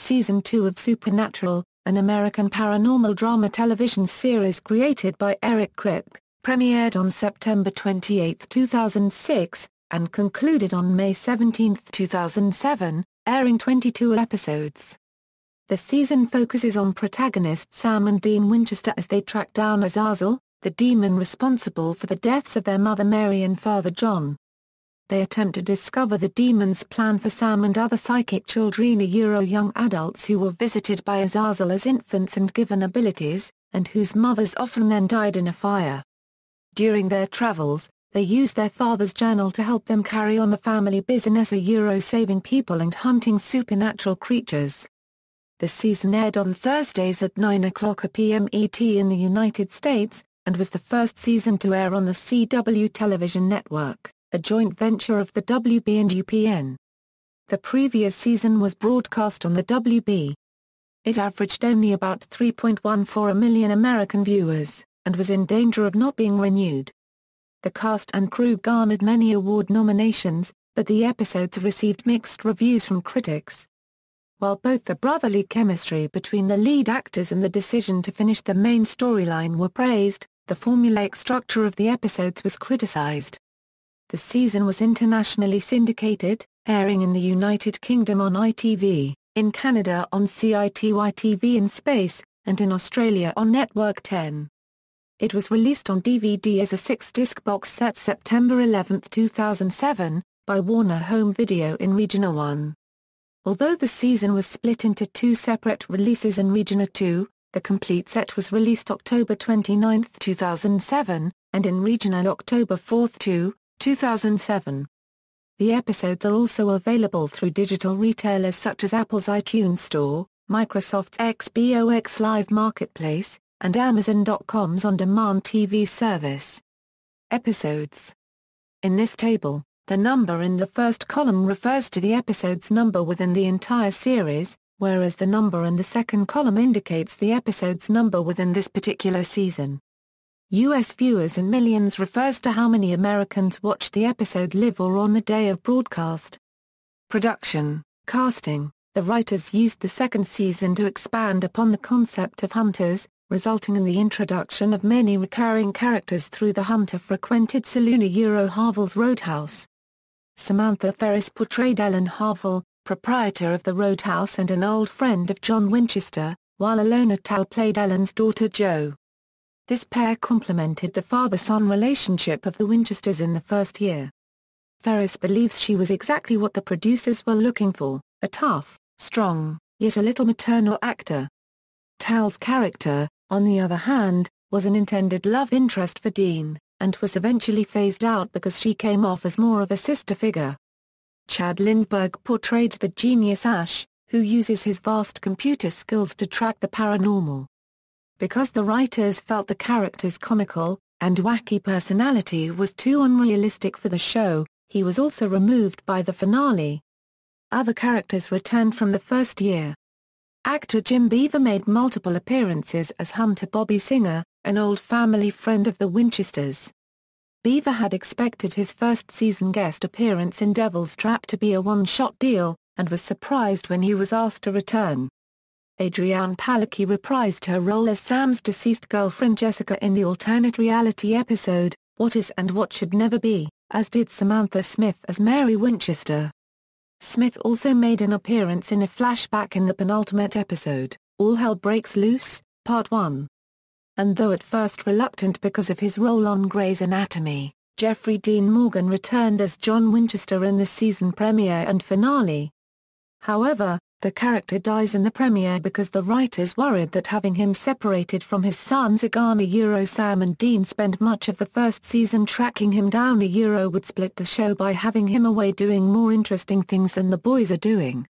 Season 2 of Supernatural, an American paranormal drama television series created by Eric Kripke, premiered on September 28, 2006, and concluded on May 17, 2007, airing 22 episodes. The season focuses on protagonists Sam and Dean Winchester as they track down Azazel, the demon responsible for the deaths of their mother Mary and father John. They attempt to discover the demon's plan for Sam and other psychic children, young adults who were visited by Azazel as infants and given abilities, and whose mothers often then died in a fire. During their travels, they use their father's journal to help them carry on the family business, saving people and hunting supernatural creatures. The season aired on Thursdays at 9:00 p.m. ET in the United States, and was the first season to air on the CW television network, a joint venture of the WB and UPN. The previous season was broadcast on the WB. It averaged only about 3.14 million American viewers, and was in danger of not being renewed. The cast and crew garnered many award nominations, but the episodes received mixed reviews from critics. While both the brotherly chemistry between the lead actors and the decision to finish the main storyline were praised, the formulaic structure of the episodes was criticized. The season was internationally syndicated, airing in the United Kingdom on ITV, in Canada on CITY-TV in Space, and in Australia on Network 10. It was released on DVD as a 6-disc box set September 11, 2007, by Warner Home Video in Region 1. Although the season was split into 2 separate releases in Region 2, the complete set was released October 29, 2007, and in Regional October 4, 2007. The episodes are also available through digital retailers such as Apple's iTunes Store, Microsoft's Xbox Live Marketplace, and Amazon.com's on-demand TV service. Episodes. In this table, the number in the first column refers to the episode's number within the entire series, whereas the number in the second column indicates the episode's number within this particular season. U.S. viewers in millions refers to how many Americans watched the episode live or on the day of broadcast. Production, casting. The writers used the second season to expand upon the concept of hunters, resulting in the introduction of many recurring characters through the hunter-frequented saloon Harville's Roadhouse. Samantha Ferris portrayed Ellen Harville, proprietor of the Roadhouse and an old friend of John Winchester, while Alona Tal played Ellen's daughter Jo. This pair complemented the father-son relationship of the Winchesters in the first year. Ferris believes she was exactly what the producers were looking for, a tough, strong, yet a little maternal actor. Tal's character, on the other hand, was an intended love interest for Dean, and was eventually phased out because she came off as more of a sister figure. Chad Lindberg portrayed the genius Ash, who uses his vast computer skills to track the paranormal. Because the writers felt the character's comical and wacky personality was too unrealistic for the show, he was also removed by the finale. Other characters returned from the first year. Actor Jim Beaver made multiple appearances as Hunter Bobby Singer, an old family friend of the Winchesters. Beaver had expected his first season guest appearance in Devil's Trap to be a one-shot deal, and was surprised when he was asked to return. Adrienne Padalecki reprised her role as Sam's deceased girlfriend Jessica in the alternate reality episode, What Is and What Should Never Be, as did Samantha Smith as Mary Winchester. Smith also made an appearance in a flashback in the penultimate episode, All Hell Breaks Loose, Part 1. And though at first reluctant because of his role on Grey's Anatomy, Jeffrey Dean Morgan returned as John Winchester in the season premiere and finale. However, the character dies in the premiere because the writers worried that having him separated from his sons Sam and Dean spend much of the first season tracking him down would split the show by having him away doing more interesting things than the boys are doing.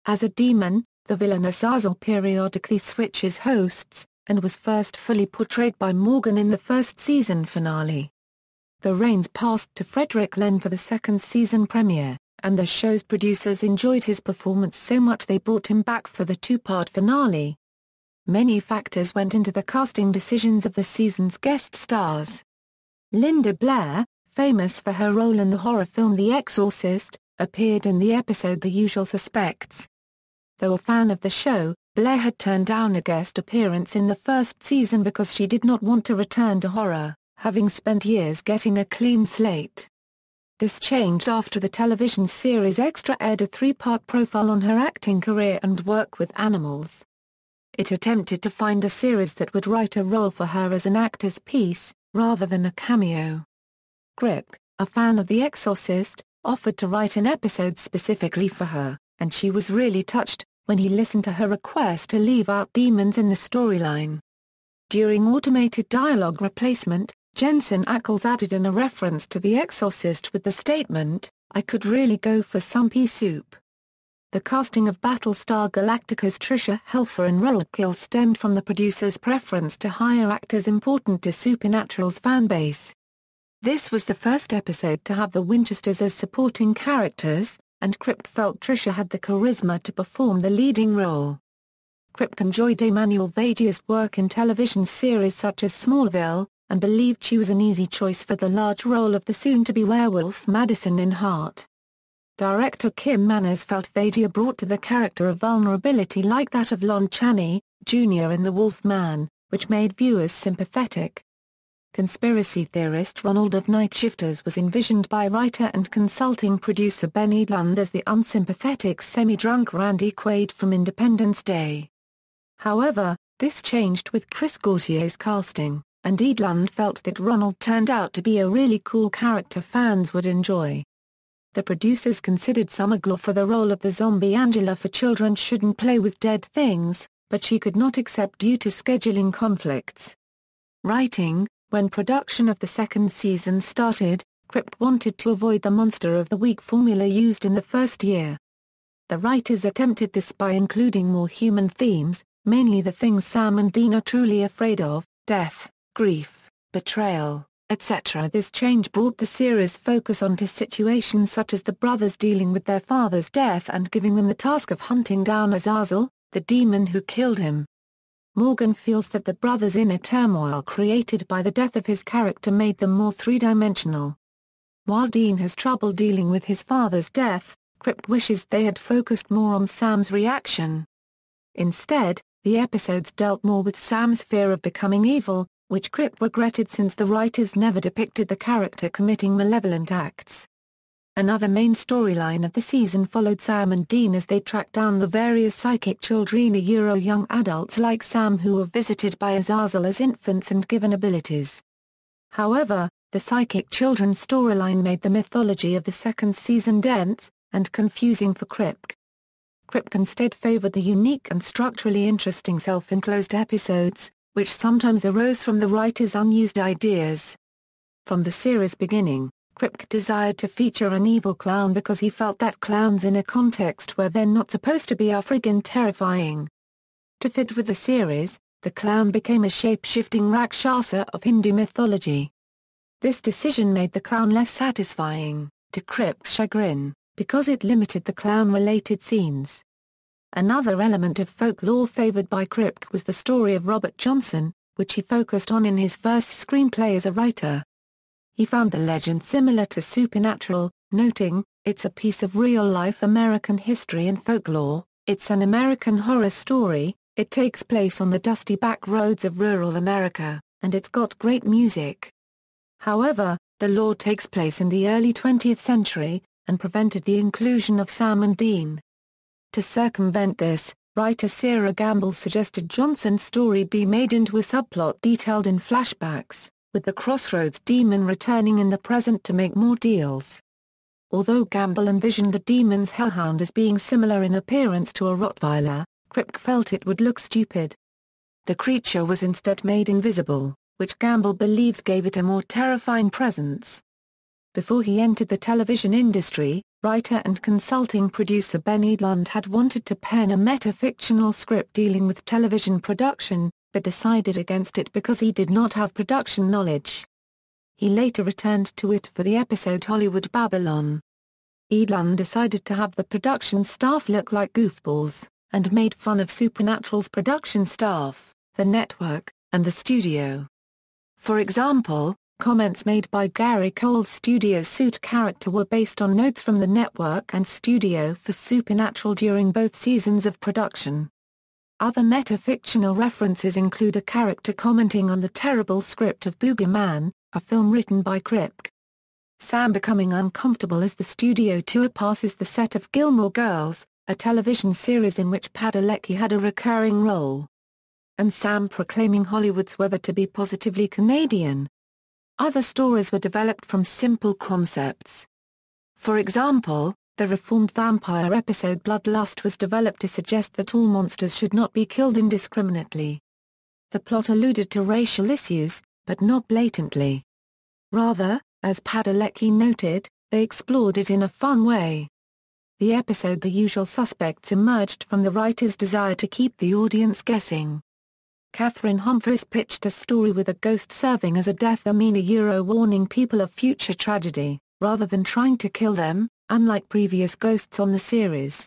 As a demon, the villain Azazel periodically switches hosts, and was first fully portrayed by Morgan in the first season finale. The reins passed to Frederick Len for the second season premiere, and the show's producers enjoyed his performance so much they brought him back for the 2-part finale. Many factors went into the casting decisions of the season's guest stars. Linda Blair, famous for her role in the horror film The Exorcist, appeared in the episode The Usual Suspects. Though a fan of the show, Blair had turned down a guest appearance in the first season because she did not want to return to horror, having spent years getting a clean slate. This changed after the television series Extra aired a 3-part profile on her acting career and work with animals. It attempted to find a series that would write a role for her as an actor's piece, rather than a cameo. Kripke, a fan of The Exorcist, offered to write an episode specifically for her, and she was really touched when he listened to her request to leave out demons in the storyline. During automated dialogue replacement, Jensen Ackles added in a reference to The Exorcist with the statement, "I could really go for some pea soup." The casting of Battlestar Galactica's Tricia Helfer and roadkill stemmed from the producer's preference to hire actors important to Supernatural's fanbase. This was the first episode to have the Winchesters as supporting characters, and Kripke felt Tricia had the charisma to perform the leading role. Kripke enjoyed Emanuelle Vagia's work in television series such as Smallville, and believed she was an easy choice for the large role of the soon-to-be werewolf Madison in Heart. Director Kim Manners felt Vagia brought to the character a vulnerability like that of Lon Chaney, Jr. in The Wolf Man, which made viewers sympathetic. Conspiracy theorist Ronald of Night Shifters was envisioned by writer and consulting producer Ben Edlund as the unsympathetic semi-drunk Randy Quaid from Independence Day. However, this changed with Chris Gautier's casting, and Edlund felt that Ronald turned out to be a really cool character fans would enjoy. The producers considered Summer Glau for the role of the zombie Angela for Children Shouldn't Play with Dead Things, but she could not accept due to scheduling conflicts. Writing: when production of the second season started, Kripke wanted to avoid the Monster of the Week formula used in the first year. The writers attempted this by including more human themes, mainly the things Sam and Dean are truly afraid of: death, grief, betrayal, etc. This change brought the series' focus onto situations such as the brothers dealing with their father's death and giving them the task of hunting down Azazel, the demon who killed him. Morgan feels that the brothers' inner turmoil created by the death of his character made them more three-dimensional. While Dean has trouble dealing with his father's death, Kripke wishes they had focused more on Sam's reaction. Instead, the episodes dealt more with Sam's fear of becoming evil, which Kripke regretted since the writers never depicted the character committing malevolent acts. Another main storyline of the season followed Sam and Dean as they tracked down the various psychic children, young adults like Sam who were visited by Azazel as infants and given abilities. However, the psychic children storyline made the mythology of the second season dense and confusing for Kripke. Kripke instead favored the unique and structurally interesting self-enclosed episodes, which sometimes arose from the writer's unused ideas. From the series' beginning, Kripke desired to feature an evil clown because he felt that clowns in a context where they're not supposed to be are friggin' terrifying. To fit with the series, the clown became a shape-shifting Rakshasa of Hindu mythology. This decision made the clown less satisfying, to Kripke's chagrin, because it limited the clown-related scenes. Another element of folklore favored by Kripke was the story of Robert Johnson, which he focused on in his first screenplay as a writer. He found the legend similar to Supernatural, noting, "It's a piece of real-life American history and folklore, it's an American horror story, it takes place on the dusty back roads of rural America, and it's got great music." However, the lore takes place in the early 20th century, and prevented the inclusion of Sam and Dean. To circumvent this, writer Sarah Gamble suggested Johnson's story be made into a subplot detailed in flashbacks, with the Crossroads demon returning in the present to make more deals. Although Gamble envisioned the demon's hellhound as being similar in appearance to a Rottweiler, Kripke felt it would look stupid. The creature was instead made invisible, which Gamble believes gave it a more terrifying presence. Before he entered the television industry, writer and consulting producer Ben Edlund had wanted to pen a meta-fictional script dealing with television production, but decided against it because he did not have production knowledge. He later returned to it for the episode Hollywood Babylon. Edlund decided to have the production staff look like goofballs, and made fun of Supernatural's production staff, the network, and the studio. For example, Comments made by Gary Cole's studio suit character were based on notes from the network and studio for Supernatural during both seasons of production. Other meta-fictional references include a character commenting on the terrible script of Boogeyman, a film written by Kripke. Sam becoming uncomfortable as the studio tour passes the set of Gilmore Girls, a television series in which Padalecki had a recurring role. And Sam proclaiming Hollywood's weather to be positively Canadian. Other stories were developed from simple concepts. For example, the reformed vampire episode Bloodlust was developed to suggest that all monsters should not be killed indiscriminately. The plot alluded to racial issues, but not blatantly. Rather, as Padalecki noted, they explored it in a fun way. The episode The Usual Suspects emerged from the writer's desire to keep the audience guessing. Catherine Humphris pitched a story with a ghost serving as a death omen warning people of future tragedy, rather than trying to kill them, unlike previous ghosts on the series.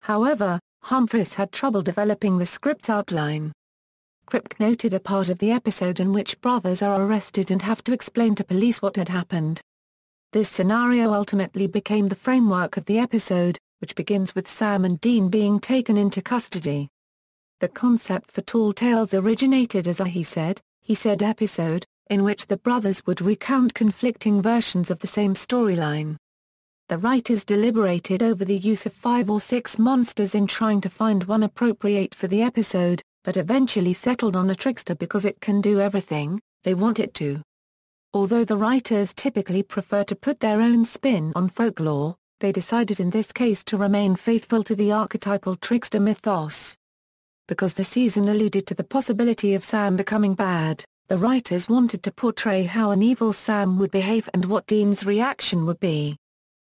However, Humphris had trouble developing the script's outline. Kripke noted a part of the episode in which brothers are arrested and have to explain to police what had happened. This scenario ultimately became the framework of the episode, which begins with Sam and Dean being taken into custody. The concept for Tall Tales originated as a he said episode, in which the brothers would recount conflicting versions of the same storyline. The writers deliberated over the use of 5 or 6 monsters in trying to find one appropriate for the episode, but eventually settled on a trickster because it can do everything they want it to. Although the writers typically prefer to put their own spin on folklore, they decided in this case to remain faithful to the archetypal trickster mythos. Because the season alluded to the possibility of Sam becoming bad, the writers wanted to portray how an evil Sam would behave and what Dean's reaction would be.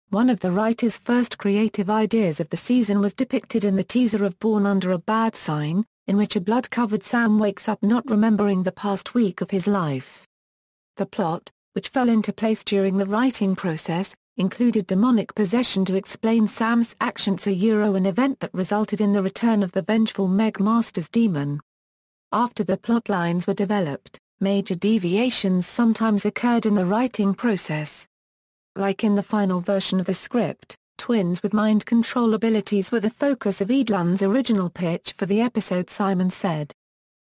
One of the writers' first creative ideas of the season was depicted in the teaser of Born Under a Bad Sign, in which a blood-covered Sam wakes up not remembering the past week of his life. The plot, which fell into place during the writing process, included demonic possession to explain Sam's actions, an event that resulted in the return of the vengeful Meg Masters demon. After the plot lines were developed, major deviations sometimes occurred in the writing process. Like in the final version of the script, twins with mind control abilities were the focus of Edlund's original pitch for the episode, Simon said.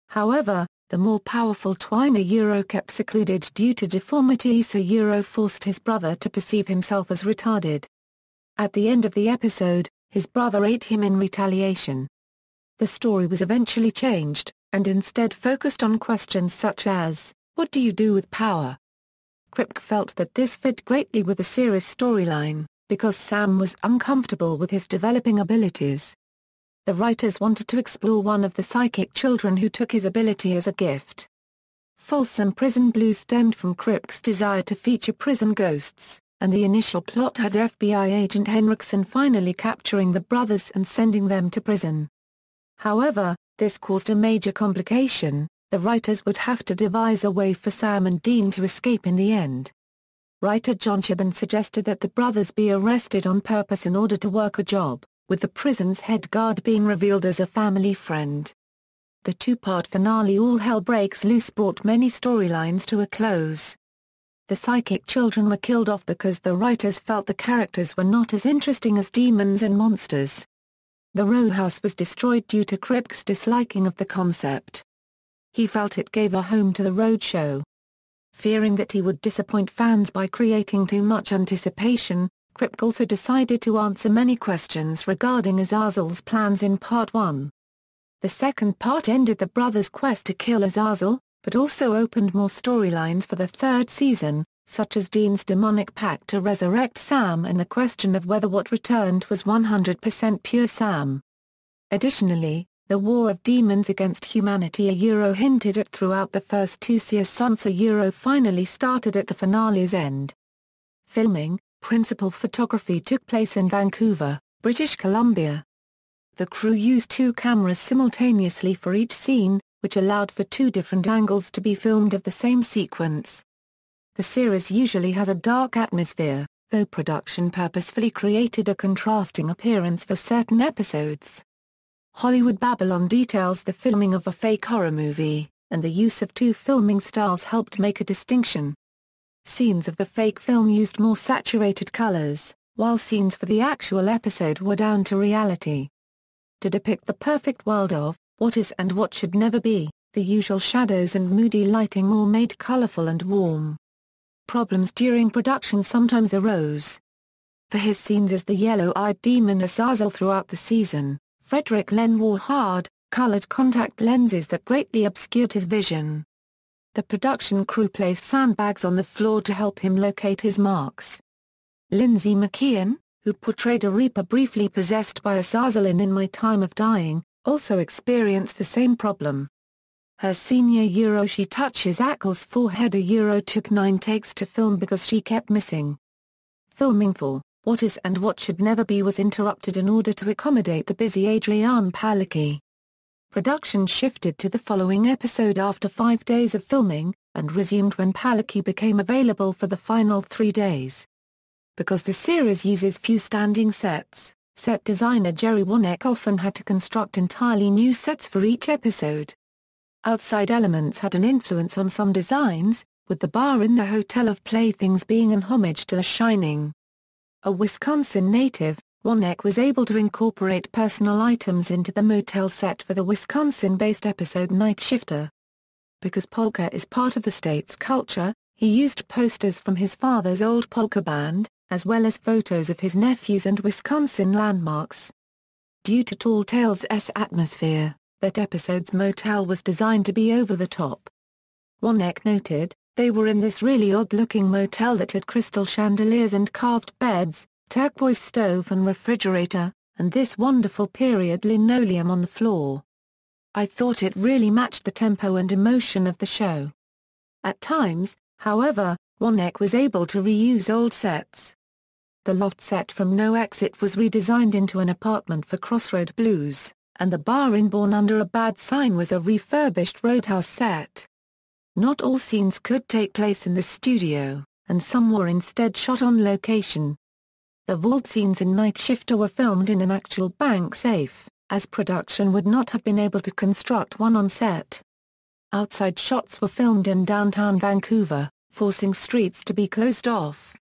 However, the more powerful twin kept secluded due to deformities, forced his brother to perceive himself as retarded. At the end of the episode, his brother ate him in retaliation. The story was eventually changed, and instead focused on questions such as, what do you do with power? Kripke felt that this fit greatly with the series' storyline, because Sam was uncomfortable with his developing abilities. The writers wanted to explore one of the psychic children who took his ability as a gift. Folsom Prison Blues stemmed from Kripke's desire to feature prison ghosts, and the initial plot had FBI agent Henriksen finally capturing the brothers and sending them to prison. However, this caused a major complication: the writers would have to devise a way for Sam and Dean to escape in the end. Writer John Shiban suggested that the brothers be arrested on purpose in order to work a job, with the prison's head guard being revealed as a family friend. The 2-part finale All Hell Breaks Loose brought many storylines to a close. The psychic children were killed off because the writers felt the characters were not as interesting as demons and monsters. The row house was destroyed due to Kripke's disliking of the concept. He felt it gave a home to the roadshow. Fearing that he would disappoint fans by creating too much anticipation, Kripke also decided to answer many questions regarding Azazel's plans in Part 1. The second part ended the brothers' quest to kill Azazel, but also opened more storylines for the third season, such as Dean's demonic pact to resurrect Sam and the question of whether what returned was 100% pure Sam. Additionally, the war of demons against humanity hinted at throughout the first 2 seasons finally started at the finale's end. Filming, principal photography took place in Vancouver, British Columbia. The crew used 2 cameras simultaneously for each scene, which allowed for 2 different angles to be filmed of the same sequence. The series usually has a dark atmosphere, though production purposefully created a contrasting appearance for certain episodes. Hollywood Babylon details the filming of a fake horror movie, and the use of 2 filming styles helped make a distinction. scenes of the fake film used more saturated colors, while scenes for the actual episode were down to reality. To depict the perfect world of what is and what should never be, the usual shadows and moody lighting were made colorful and warm. Problems during production sometimes arose. For his scenes as the yellow-eyed demon Azazel throughout the season, Frederick Len wore hard, colored contact lenses that greatly obscured his vision. The production crew placed sandbags on the floor to help him locate his marks. Lindsay McKeon, who portrayed a reaper briefly possessed by Azazel in My Time of Dying, also experienced the same problem. Her senior she touches Ackles' forehead took 9 takes to film because she kept missing. Filming for What Is and What Should Never Be was interrupted in order to accommodate the busy Adrian Padalecki. Production shifted to the following episode after 5 days of filming, and resumed when Padalecki became available for the final 3 days. Because the series uses few standing sets, set designer Jerry Wonek often had to construct entirely new sets for each episode. Outside elements had an influence on some designs, with the bar in the Hotel of Playthings being an homage to The Shining. A Wisconsin native, Wonek was able to incorporate personal items into the motel set for the Wisconsin-based episode Night Shifter. Because polka is part of the state's culture, he used posters from his father's old polka band, as well as photos of his nephews and Wisconsin landmarks. Due to Tall Tales' atmosphere, that episode's motel was designed to be over the top. Wonek noted, "They were in this really odd-looking motel that had crystal chandeliers and carved beds, turquoise stove and refrigerator, and this wonderful period linoleum on the floor. I thought it really matched the tempo and emotion of the show." At times, however, Wonek was able to reuse old sets. The loft set from No Exit was redesigned into an apartment for Crossroad Blues, and the bar in Born Under a Bad Sign was a refurbished Roadhouse set. Not all scenes could take place in the studio, and some were instead shot on location. The vault scenes in Night Shifter were filmed in an actual bank safe, as production would not have been able to construct one on set. Outside shots were filmed in downtown Vancouver, forcing streets to be closed off.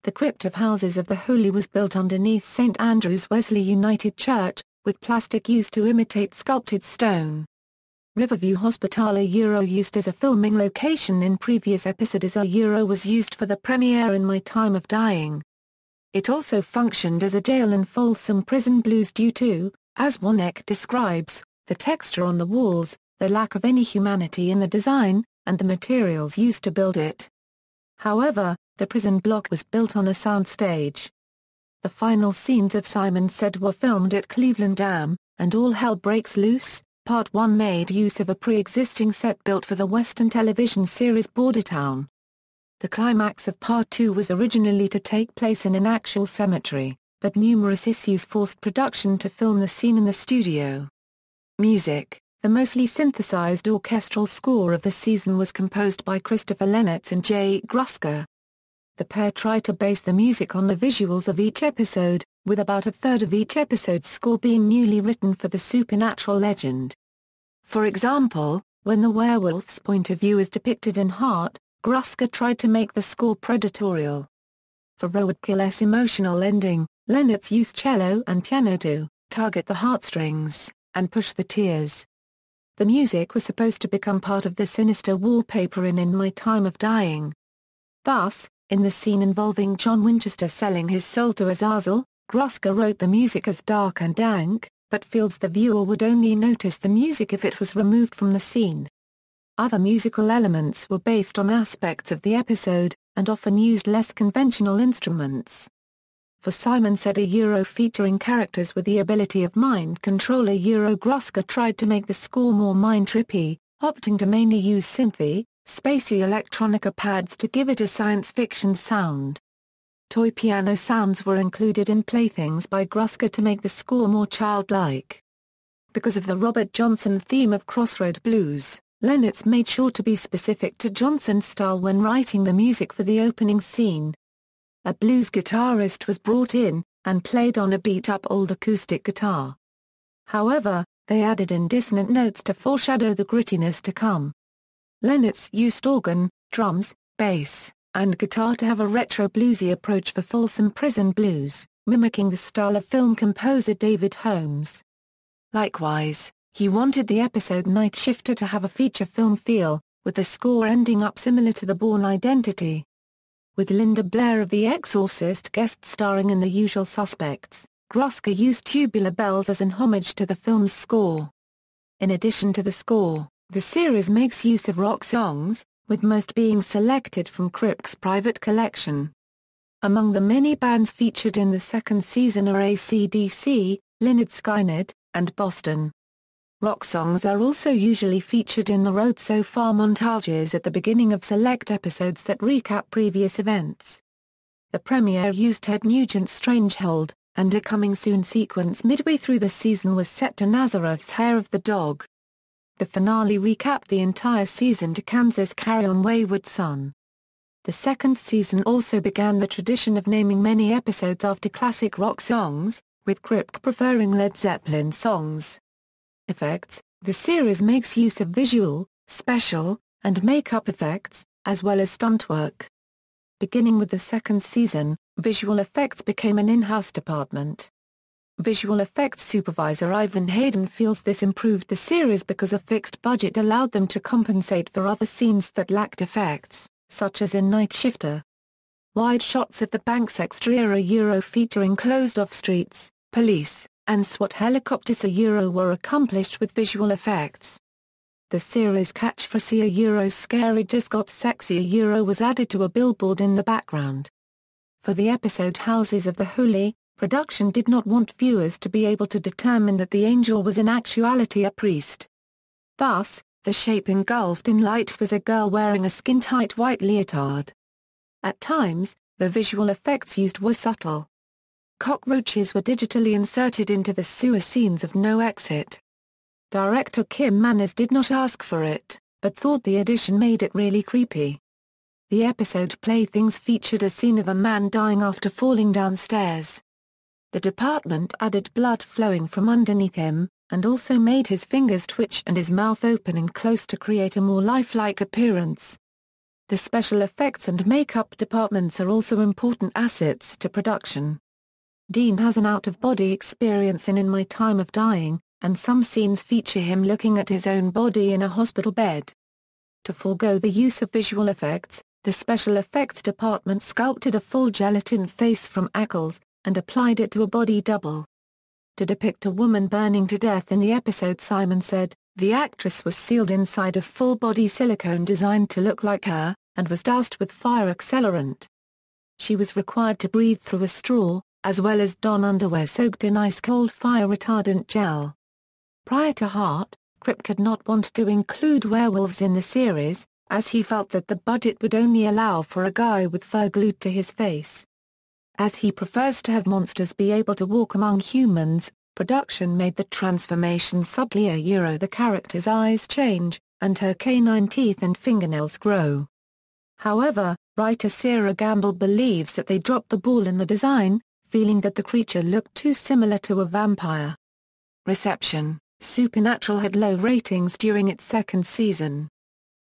The Crypt of Houses of the Holy was built underneath St. Andrew's Wesley United Church, with plastic used to imitate sculpted stone. Riverview Hospital used as a filming location in previous episodes was used for the premiere in My Time of Dying. It also functioned as a jail in Folsom Prison Blues due to, as Wonek describes, the texture on the walls, the lack of any humanity in the design, and the materials used to build it. However, the prison block was built on a soundstage. The final scenes of Simon Said were filmed at Cleveland Dam, and All Hell Breaks Loose, Part 1 made use of a pre-existing set built for the Western television series Bordertown. The climax of Part 2 was originally to take place in an actual cemetery, but numerous issues forced production to film the scene in the studio. Music. The mostly synthesized orchestral score of the season was composed by Christopher Lennertz and Jay Gruska. The pair tried to base the music on the visuals of each episode, with about a third of each episode's score being newly written for the supernatural legend. For example, when the werewolf's point of view is depicted in Heart, Gruska tried to make the score predatorial. For Roadkill's emotional ending, Lennertz used cello and piano to target the heartstrings and push the tears. The music was supposed to become part of the sinister wallpaper in My Time of Dying. Thus, in the scene involving John Winchester selling his soul to Azazel, Gruska wrote the music as dark and dank, but feels the viewer would only notice the music if it was removed from the scene. Other musical elements were based on aspects of the episode, and often used less conventional instruments. For Simon Said featuring characters with the ability of mind control Gruska tried to make the score more mind-trippy, opting to mainly use synthy, spacey electronica pads to give it a science fiction sound. Toy piano sounds were included in playthings by Gruska to make the score more childlike. Because of the Robert Johnson theme of Crossroad Blues, Lennertz made sure to be specific to Johnson's style when writing the music for the opening scene. A blues guitarist was brought in, and played on a beat-up old acoustic guitar. However, they added in dissonant notes to foreshadow the grittiness to come. Lennertz used organ, drums, bass, and guitar to have a retro bluesy approach for Folsom Prison Blues, mimicking the style of film composer David Holmes. Likewise, he wanted the episode Night Shifter to have a feature film feel, with the score ending up similar to The Bourne Identity. With Linda Blair of The Exorcist guest starring in The Usual Suspects, Gruska used Tubular Bells as an homage to the film's score. In addition to the score, the series makes use of rock songs, with most being selected from Kripke's private collection. Among the many bands featured in the second season are AC/DC, Lynyrd Skynyrd, and Boston. Rock songs are also usually featured in the Road So Far montages at the beginning of select episodes that recap previous events. The premiere used Ted Nugent's Strangehold, and a Coming Soon sequence midway through the season was set to Nazareth's Hair of the Dog. The finale recapped the entire season to Kansas' Carry On Wayward Son. The second season also began the tradition of naming many episodes after classic rock songs, with Kripke preferring Led Zeppelin songs. Effects: the series makes use of visual, special, and makeup effects, as well as stunt work. Beginning with the second season, visual effects became an in-house department. Visual effects supervisor Ivan Hayden feels this improved the series because a fixed budget allowed them to compensate for other scenes that lacked effects, such as in Night Shifter. Wide shots of the bank's exterior featuring closed-off streets, police, and SWAT helicopters were accomplished with visual effects. The series catchphrase "Scary just got sexy" was added to a billboard in the background. For the episode Houses of the Holy, production did not want viewers to be able to determine that the angel was in actuality a priest. Thus, the shape engulfed in light was a girl wearing a skin-tight white leotard. At times, the visual effects used were subtle. Cockroaches were digitally inserted into the sewer scenes of No Exit. Director Kim Manners did not ask for it, but thought the addition made it really creepy. The episode Playthings featured a scene of a man dying after falling downstairs. The department added blood flowing from underneath him, and also made his fingers twitch and his mouth open and close to create a more lifelike appearance. The special effects and makeup departments are also important assets to production. Dean has an out-of-body experience in My Time of Dying, and some scenes feature him looking at his own body in a hospital bed. To forego the use of visual effects, the special effects department sculpted a full gelatin face from Ackles, and applied it to a body double. To depict a woman burning to death in the episode, Simon said, "The actress was sealed inside a full-body silicone designed to look like her, and was doused with fire accelerant. She was required to breathe through a straw, as well as don underwear soaked in ice-cold fire-retardant gel." Prior to Heart, Kripke had not wanted to include werewolves in the series, as he felt that the budget would only allow for a guy with fur glued to his face. As he prefers to have monsters be able to walk among humans, production made the transformation subtly. The character's eyes change, and her canine teeth and fingernails grow. However, writer Sarah Gamble believes that they dropped the ball in the design, feeling that the creature looked too similar to a vampire. Reception: Supernatural had low ratings during its second season.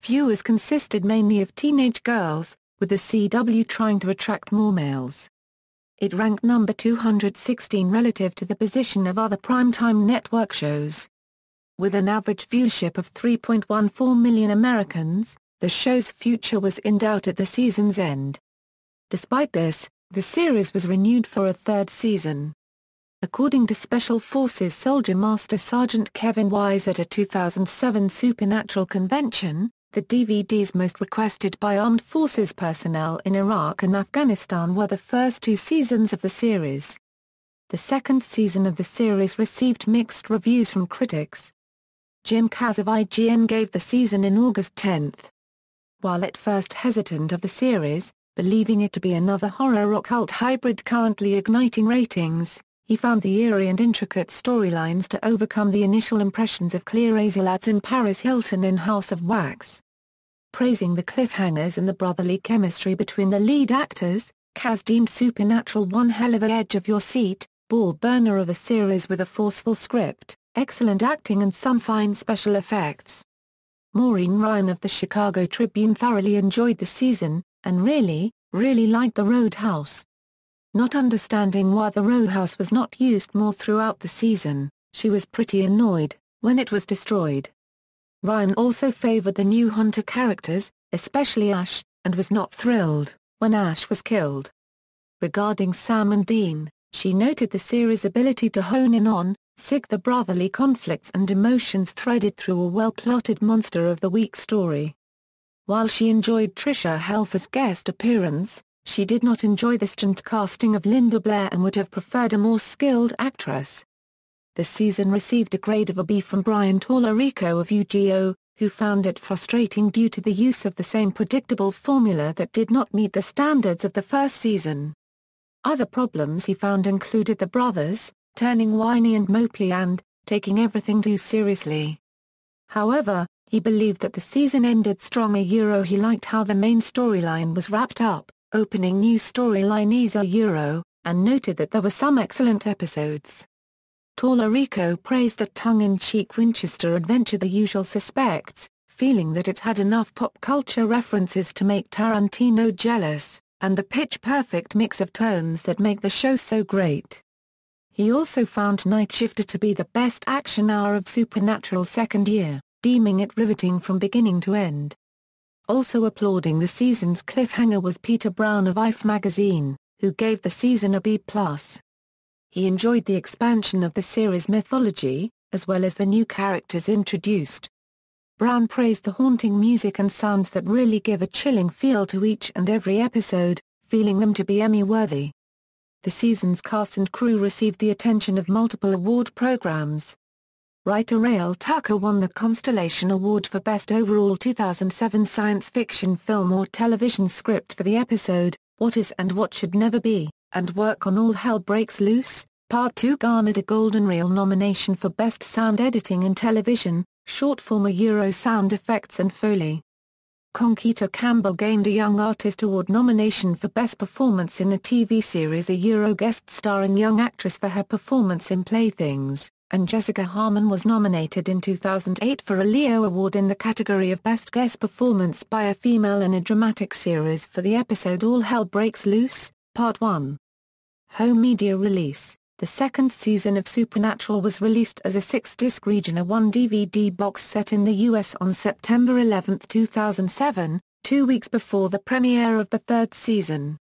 Viewers consisted mainly of teenage girls, with the CW trying to attract more males. It ranked number 216 relative to the position of other primetime network shows. With an average viewership of 3.14 million Americans, the show's future was in doubt at the season's end. Despite this, the series was renewed for a third season. According to Special Forces Soldier Master Sergeant Kevin Wise at a 2007 Supernatural convention, the DVDs most requested by armed forces personnel in Iraq and Afghanistan were the first two seasons of the series. The second season of the series received mixed reviews from critics. Jim Kaz of IGN gave the season an August 10. While at first hesitant of the series, believing it to be another horror-occult hybrid currently igniting ratings, he found the eerie and intricate storylines to overcome the initial impressions of Clear Azalads and Paris Hilton in House of Wax. Praising the cliffhangers and the brotherly chemistry between the lead actors, Kaz deemed Supernatural one hell of a edge-of-your-seat, ball-burner of a series with a forceful script, excellent acting and some fine special effects. Maureen Ryan of the Chicago Tribune thoroughly enjoyed the season, and really liked the Roadhouse. Not understanding why the Roadhouse was not used more throughout the season, she was pretty annoyed when it was destroyed. Ryan also favored the new Hunter characters, especially Ash, and was not thrilled when Ash was killed. Regarding Sam and Dean, she noted the series' ability to hone in on the brotherly conflicts and emotions threaded through a well-plotted Monster of the Week story. While she enjoyed Tricia Helfer's guest appearance, she did not enjoy the stunt casting of Linda Blair and would have preferred a more skilled actress. The season received a grade of a B from Brian Tallarico of UGO, who found it frustrating due to the use of the same predictable formula that did not meet the standards of the first season. Other problems he found included the brothers turning whiny and mopey and taking everything too seriously. However, he believed that the season ended strong. He liked how the main storyline was wrapped up, opening new storyline and noted that there were some excellent episodes. Tallarico praised the tongue-in-cheek Winchester adventure The Usual Suspects, feeling that it had enough pop culture references to make Tarantino jealous, and the pitch-perfect mix of tones that make the show so great. He also found Night Shifter to be the best action hour of Supernatural's second year, deeming it riveting from beginning to end. Also applauding the season's cliffhanger was Peter Brown of IFE magazine, who gave the season a B+. He enjoyed the expansion of the series' mythology, as well as the new characters introduced. Brown praised the haunting music and sounds that really give a chilling feel to each and every episode, feeling them to be Emmy-worthy. The season's cast and crew received the attention of multiple award programs. Writer Rael Tucker won the Constellation Award for Best Overall 2007 Science Fiction Film or Television Script for the episode, What Is and What Should Never Be, and work on All Hell Breaks Loose, Part 2 garnered a Golden Reel nomination for Best Sound Editing in Television, Short Form Euro Sound Effects and Foley. Conchita Campbell gained a Young Artist Award nomination for Best Performance in a TV Series, a Euro guest starring young actress for her performance in Playthings, and Jessica Harmon was nominated in 2008 for a Leo Award in the category of Best Guest Performance by a Female in a Dramatic Series for the episode All Hell Breaks Loose, Part 1. Home media release. The second season of Supernatural was released as a 6-disc Regina 1 DVD box set in the U.S. on September 11, 2007, 2 weeks before the premiere of the third season.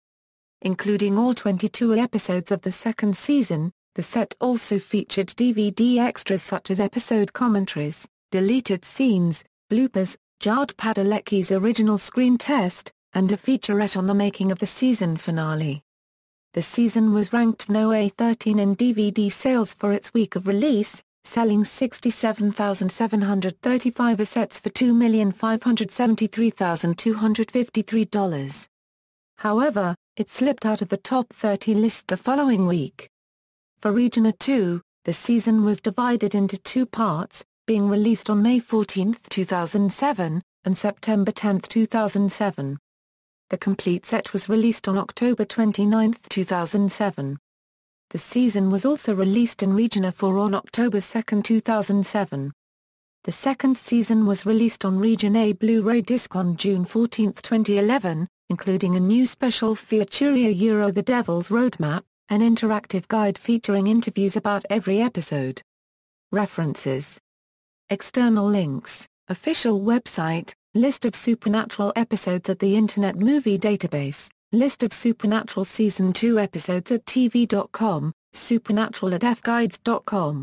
Including all 22 episodes of the second season, the set also featured DVD extras such as episode commentaries, deleted scenes, bloopers, Judd Padalecki's original screen test, and a featurette on the making of the season finale. The season was ranked No. A13 in DVD sales for its week of release, selling 67,735 sets for $2,573,253. However, it slipped out of the top 30 list the following week. For Regina 2, the season was divided into 2 parts, being released on May 14, 2007, and September 10, 2007. The complete set was released on October 29, 2007. The season was also released in Regina 4 on October 2, 2007. The second season was released on Regina Blu-ray disc on June 14, 2011, including a new special feature Euro The Devil's Roadmap, an interactive guide featuring interviews about every episode. References. External links, official website, list of Supernatural episodes at the Internet Movie Database, list of Supernatural Season 2 episodes at TV.com, supernatural@fguides.com.